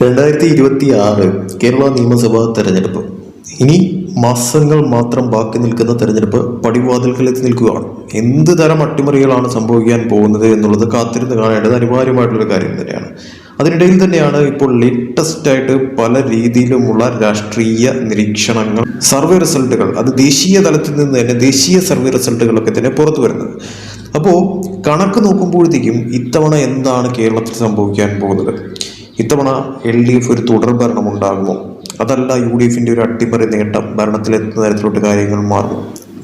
2026 കേരള നിയമസഭാ തെരഞ്ഞെടുപ്പ്. ഇനി മാസങ്ങൾ മാത്രം ബാക്കി നിൽക്കുന്ന തെരഞ്ഞെടുപ്പ് പടിവാതിൽക്കലെത്തി നിൽക്കുകയാണ്. എന്ത് തരം അട്ടിമറികളാണ് സംഭവിക്കാൻ പോകുന്നത് എന്നുള്ളത് കാത്തിരുന്ന് കാണേണ്ടത് അനിവാര്യമായിട്ടുള്ള കാര്യം തന്നെയാണ്. അതിനിടയിൽ തന്നെയാണ് ഇപ്പോൾ ലേറ്റസ്റ്റ് ആയിട്ട് പല രീതിയിലുമുള്ള രാഷ്ട്രീയ നിരീക്ഷണങ്ങൾ, സർവേ റിസൾട്ടുകൾ, അത് ദേശീയ തലത്തിൽ നിന്ന് തന്നെ ദേശീയ സർവേ റിസൾട്ടുകളൊക്കെ തന്നെ പുറത്തു വരുന്നത്. അപ്പോൾ കണക്ക് നോക്കുമ്പോഴത്തേക്കും ഇത്തവണ എന്താണ് കേരളത്തിൽ സംഭവിക്കാൻ പോകുന്നത്? ഇത്തവണ LDF ഒരു തുടർ ഭരണം ഉണ്ടാകുമോ? അതല്ല UDFന്റെ ഒരു അട്ടിമറി നേട്ടം ഭരണത്തിലെത്തുന്ന തരത്തിലോട്ട് കാര്യങ്ങൾ മാറുമോ?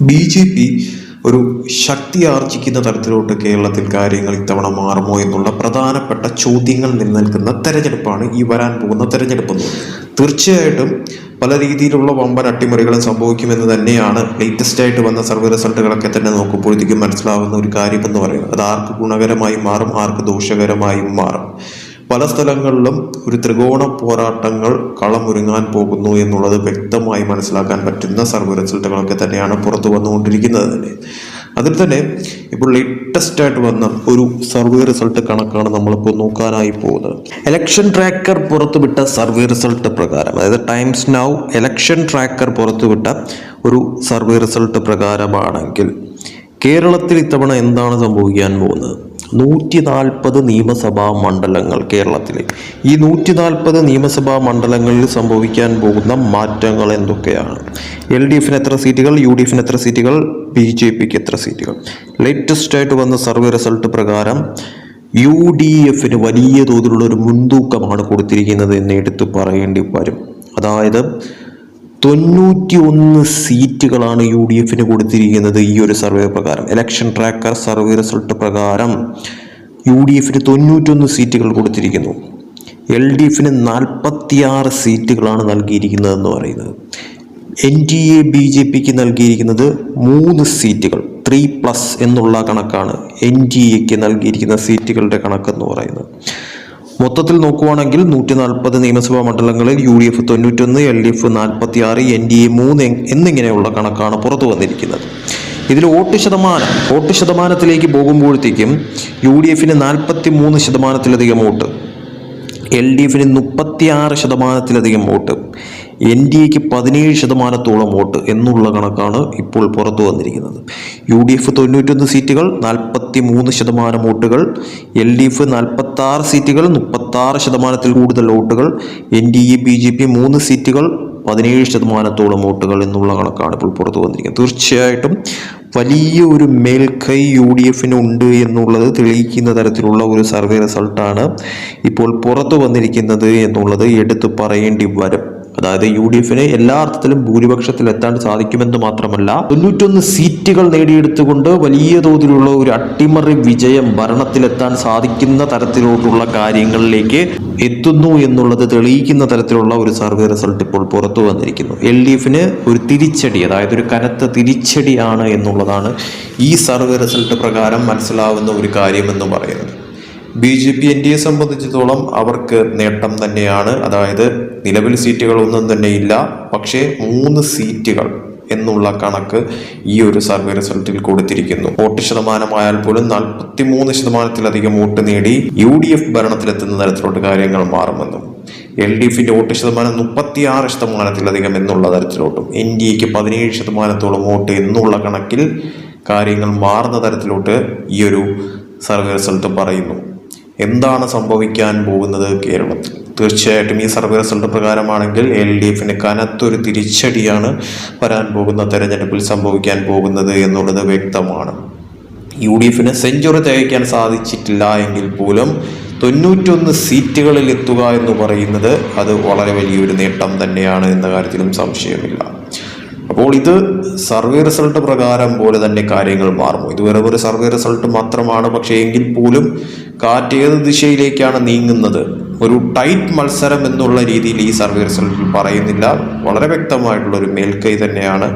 BJP ഒരു ശക്തി ആർജിക്കുന്ന തരത്തിലോട്ട് കേരളത്തിൽ കാര്യങ്ങൾ ഇത്തവണ മാറുമോ എന്നുള്ള പ്രധാനപ്പെട്ട ചോദ്യങ്ങൾ നിലനിൽക്കുന്ന തെരഞ്ഞെടുപ്പാണ് ഈ വരാൻ പോകുന്ന തെരഞ്ഞെടുപ്പ്. തീർച്ചയായിട്ടും പല രീതിയിലുള്ള വമ്പൻ അട്ടിമറികളും സംഭവിക്കുമെന്ന് തന്നെയാണ് ലേറ്റസ്റ്റ് ആയിട്ട് വന്ന സർവേ റിസൾട്ടുകളൊക്കെ തന്നെ നോക്കുമ്പോഴത്തേക്കും മനസ്സിലാവുന്ന ഒരു കാര്യം എന്ന് പറയുന്നത്. അത് ആർക്ക് ഗുണകരമായി മാറും, ആർക്ക് ദോഷകരമായും മാറും. പല സ്ഥലങ്ങളിലും ഒരു ത്രികോണ പോരാട്ടങ്ങൾ കളമൊരുങ്ങാൻ പോകുന്നു എന്നുള്ളത് വ്യക്തമായി മനസ്സിലാക്കാൻ പറ്റുന്ന സർവേ റിസൾട്ടുകളൊക്കെ തന്നെയാണ് പുറത്തു വന്നുകൊണ്ടിരിക്കുന്നത് തന്നെ. അതിൽ തന്നെ ഇപ്പോൾ ലേറ്റസ്റ്റ് ആയിട്ട് വന്ന ഒരു സർവേ റിസൾട്ട് കണക്കാണ് നമ്മളിപ്പോൾ നോക്കാനായി പോകുന്നത്. ഇലക്ഷൻ ട്രാക്കർ പുറത്തുവിട്ട സർവേ റിസൾട്ട് പ്രകാരം, അതായത് ടൈംസ് നൗ ഇലക്ഷൻ ട്രാക്കർ പുറത്തുവിട്ട ഒരു സർവേ റിസൾട്ട് പ്രകാരമാണെങ്കിൽ കേരളത്തിൽ ഇത്തവണ എന്താണ് സംഭവിക്കാൻ പോകുന്നത്? 140 നിയമസഭാ മണ്ഡലങ്ങൾ കേരളത്തിൽ. ഈ 140 നിയമസഭാ മണ്ഡലങ്ങളിൽ സംഭവിക്കാൻ പോകുന്ന മാറ്റങ്ങൾ എന്തൊക്കെയാണ്? LDFന് എത്ര സീറ്റുകൾ, UDFന് എത്ര സീറ്റുകൾ, BJPക്ക് എത്ര സീറ്റുകൾ? ലേറ്റസ്റ്റ് ആയിട്ട് വന്ന സർവേ റിസൾട്ട് പ്രകാരം UDFന് വലിയ തോതിലുള്ള ഒരു മുൻതൂക്കമാണ് കൊടുത്തിരിക്കുന്നത് എന്ന് എടുത്തു പറയേണ്ടി വരും. അതായത് 91 സീറ്റുകളാണ് UDFന് കൊടുത്തിരിക്കുന്നത് ഈ ഒരു സർവേ പ്രകാരം. ഇലക്ഷൻ ട്രാക്കർ സർവേ റിസൾട്ട് പ്രകാരം UDFന് 91 സീറ്റുകൾ കൊടുത്തിരിക്കുന്നു. LDFന് 46 സീറ്റുകളാണ് നൽകിയിരിക്കുന്നതെന്ന് പറയുന്നത്. NDA BJPക്ക് നൽകിയിരിക്കുന്നത് 3 സീറ്റുകൾ, 3+ എന്നുള്ള കണക്കാണ് NDAക്ക് നൽകിയിരിക്കുന്ന സീറ്റുകളുടെ കണക്കെന്ന് പറയുന്നത്. മൊത്തത്തിൽ നോക്കുവാണെങ്കിൽ 140 നിയമസഭാ മണ്ഡലങ്ങളിൽ UDF 91, LDF 46, NDA 3 എന്നിങ്ങനെയുള്ള കണക്കാണ് പുറത്തു വന്നിരിക്കുന്നത്. ഇതിൽ വോട്ട് ശതമാനത്തിലേക്ക് പോകുമ്പോഴത്തേക്കും UDFന് 43% വോട്ട്, LDFന് 36% വോട്ട്, NDAക്ക് 17% വോട്ട് എന്നുള്ള കണക്കാണ് ഇപ്പോൾ പുറത്തു വന്നിരിക്കുന്നത്. UDF 91 സീറ്റുകൾ, 43% വോട്ടുകൾ, LDF 46 സീറ്റുകൾ, 36% കൂടുതൽ വോട്ടുകൾ, NDA BJP 3 സീറ്റുകൾ, 17% വോട്ടുകൾ എന്നുള്ള കണക്കാണ് ഇപ്പോൾ പുറത്തു വന്നിരിക്കുന്നത്. തീർച്ചയായിട്ടും വലിയ ഒരു മേൽക്കൈ UDFന് ഉണ്ട് എന്നുള്ളത് തെളിയിക്കുന്ന തരത്തിലുള്ള ഒരു സർവേ റിസൾട്ടാണ് ഇപ്പോൾ പുറത്തു വന്നിരിക്കുന്നത് എന്നുള്ളത് എടുത്തു പറയേണ്ടി വരും. അതായത് UDFന് എല്ലാ അർത്ഥത്തിലും ഭൂരിപക്ഷത്തിൽ എത്താൻ സാധിക്കുമെന്ന് മാത്രമല്ല, 91 സീറ്റുകൾ നേടിയെടുത്തുകൊണ്ട് വലിയ തോതിലുള്ള ഒരു അട്ടിമറി വിജയം ഭരണത്തിലെത്താൻ സാധിക്കുന്ന തരത്തിലോട്ടുള്ള കാര്യങ്ങളിലേക്ക് എത്തുന്നു എന്നുള്ളത് തെളിയിക്കുന്ന തരത്തിലുള്ള ഒരു സർവേ റിസൾട്ട് ഇപ്പോൾ പുറത്തു വന്നിരിക്കുന്നു. LDFന് ഒരു തിരിച്ചടി, അതായത് ഒരു കനത്ത തിരിച്ചടിയാണ് എന്നുള്ളതാണ് ഈ സർവേ റിസൾട്ട് പ്രകാരം മനസ്സിലാവുന്ന ഒരു കാര്യമെന്ന് പറയുന്നത്. BJP NDA സംബന്ധിച്ചിടത്തോളം അവർക്ക് നേട്ടം തന്നെയാണ്. അതായത് നിലവിൽ സീറ്റുകളൊന്നും തന്നെ ഇല്ല, പക്ഷേ 3 സീറ്റുകൾ എന്നുള്ള കണക്ക് ഈ ഒരു സർവേ റിസൾട്ടിൽ കൊടുത്തിരിക്കുന്നു. വോട്ട് ശതമാനമായാൽ പോലും 43%-ലധികം വോട്ട് നേടി UDF ഭരണത്തിലെത്തുന്ന തരത്തിലോട്ട് കാര്യങ്ങൾ മാറുമെന്നും, LDFന്റെ വോട്ട് ശതമാനം 36%-ലധികം എന്നുള്ള തരത്തിലോട്ടും, NDAക്ക് 17% വോട്ട് എന്നുള്ള കണക്കിൽ കാര്യങ്ങൾ മാറുന്ന തരത്തിലോട്ട് ഈ ഒരു സർവേ റിസൾട്ട് പറയുന്നു. എന്താണ് സംഭവിക്കാൻ പോകുന്നത് കേരളത്തിൽ? തീർച്ചയായിട്ടും ഈ സർവേ റിസൾട്ട് പ്രകാരമാണെങ്കിൽ LDFന് കനത്തൊരു തിരിച്ചടിയാണ് വരാൻ പോകുന്ന തെരഞ്ഞെടുപ്പിൽ സംഭവിക്കാൻ പോകുന്നത് എന്നുള്ളത് വ്യക്തമാണ്. UDFന് സെഞ്ചുറി തികയ്ക്കാൻ സാധിച്ചിട്ടില്ല എങ്കിൽ പോലും 91 സീറ്റുകളിൽ എത്തുക എന്ന് പറയുന്നത് അത് വളരെ വലിയൊരു നേട്ടം തന്നെയാണ് എന്ന കാര്യത്തിലും സംശയമില്ല. അപ്പോൾ ഇത് സർവേ റിസൾട്ട് പ്രകാരം പോലെ തന്നെ കാര്യങ്ങൾ മാറുമോ? ഇത് വെറും ഒരു സർവേ റിസൾട്ട് മാത്രമാണ്. പക്ഷേ എങ്കിൽ പോലും കാറ്റ് ഏത് ദിശയിലേക്കാണ് നീങ്ങുന്നത്, ഒരു ടൈറ്റ് മത്സരം എന്നുള്ള രീതിയിൽ ഈ സർവേ റിസൾട്ടിൽ പറയുന്നില്ല. വളരെ വ്യക്തമായിട്ടുള്ള ഒരു മേൽക്കൈ തന്നെയാണ്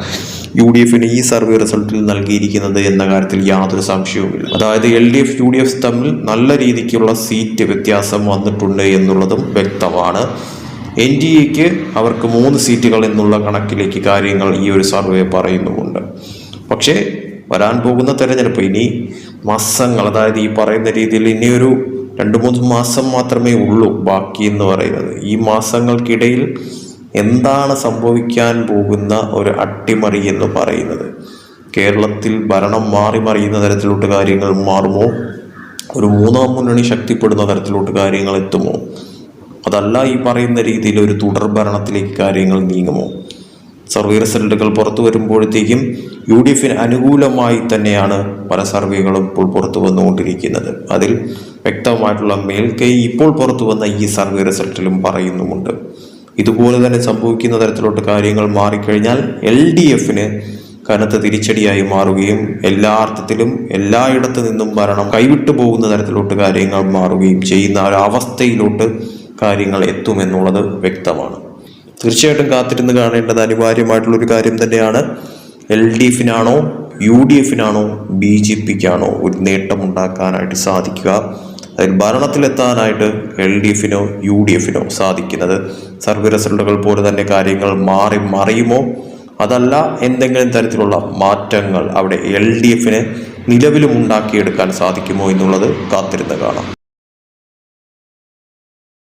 UDFന് ഈ സർവേ റിസൾട്ടിൽ നൽകിയിരിക്കുന്നത് എന്ന കാര്യത്തിൽ യാതൊരു സംശയവുമില്ല. അതായത് LDF UDF തമ്മിൽ നല്ല രീതിക്കുള്ള സീറ്റ് വ്യത്യാസം വന്നിട്ടുണ്ട് എന്നുള്ളതും വ്യക്തമാണ്. NDAക്ക് അവർക്ക് 3 സീറ്റുകൾ എന്നുള്ള കണക്കിലേക്ക് കാര്യങ്ങൾ ഈ ഒരു സർവേ പറയുന്നുമുണ്ട്. പക്ഷേ വരാൻ പോകുന്ന തെരഞ്ഞെടുപ്പ് ഇനി മാസങ്ങൾ, അതായത് ഈ പറയുന്ന രീതിയിൽ ഇനിയൊരു 2-3 മാസം മാത്രമേ ഉള്ളൂ ബാക്കി എന്ന് പറയുന്നത്. ഈ മാസങ്ങൾക്കിടയിൽ എന്താണ് സംഭവിക്കാൻ പോകുന്ന ഒരു അട്ടിമറി എന്ന് പറയുന്നത്? കേരളത്തിൽ ഭരണം മാറി മറിയുന്ന തരത്തിലോട്ട് കാര്യങ്ങൾ മാറുമോ? ഒരു 3-ാം മുന്നണി ശക്തിപ്പെടുന്ന തരത്തിലോട്ട് കാര്യങ്ങൾ എത്തുമോ? അതല്ല ഈ പറയുന്ന രീതിയിൽ ഒരു തുടർ ഭരണത്തിലേക്ക് കാര്യങ്ങൾ നീങ്ങുമോ? സർവേ റിസൾട്ടുകൾ പുറത്തു വരുമ്പോഴത്തേക്കും UDF അനുകൂലമായി തന്നെയാണ് പല സർവേകളും ഇപ്പോൾ പുറത്തു വന്നുകൊണ്ടിരിക്കുന്നത്. അതിൽ വ്യക്തമായിട്ടുള്ള മേൽക്കൈ ഇപ്പോൾ പുറത്തു വന്ന ഈ സർവേ റിസൾട്ടിലും പറയുന്നുമുണ്ട്. ഇതുപോലെ തന്നെ സംഭവിക്കുന്ന തരത്തിലോട്ട് കാര്യങ്ങൾ മാറിക്കഴിഞ്ഞാൽ LDF കനത്ത തിരിച്ചടിയായി മാറുകയും എല്ലാ അർത്ഥത്തിലും എല്ലായിടത്തു നിന്നും ഭരണം കൈവിട്ടു പോകുന്ന തരത്തിലോട്ട് കാര്യങ്ങൾ മാറുകയും ചെയ്യുന്ന ഒരവസ്ഥയിലോട്ട് കാര്യങ്ങൾ എത്തുമെന്നുള്ളത് വ്യക്തമാണ്. തീർച്ചയായിട്ടും കാത്തിരുന്ന് കാണേണ്ടത് അനിവാര്യമായിട്ടുള്ളൊരു കാര്യം തന്നെയാണ്. LDF UDF BJPക്കാണോ ഒരു നേട്ടമുണ്ടാക്കാനായിട്ട് സാധിക്കുക? അതിൽ ഭരണത്തിലെത്താനായിട്ട് LDF UDF സാധിക്കുന്നത്? സർവേ റിസൾട്ടുകൾ പോലെ തന്നെ കാര്യങ്ങൾ മാറി മറിയുമോ? അതല്ല എന്തെങ്കിലും തരത്തിലുള്ള മാറ്റങ്ങൾ അവിടെ LDF നിലവിലും ഉണ്ടാക്കിയെടുക്കാൻ സാധിക്കുമോ എന്നുള്ളത് കാത്തിരുന്ന് കാണാം.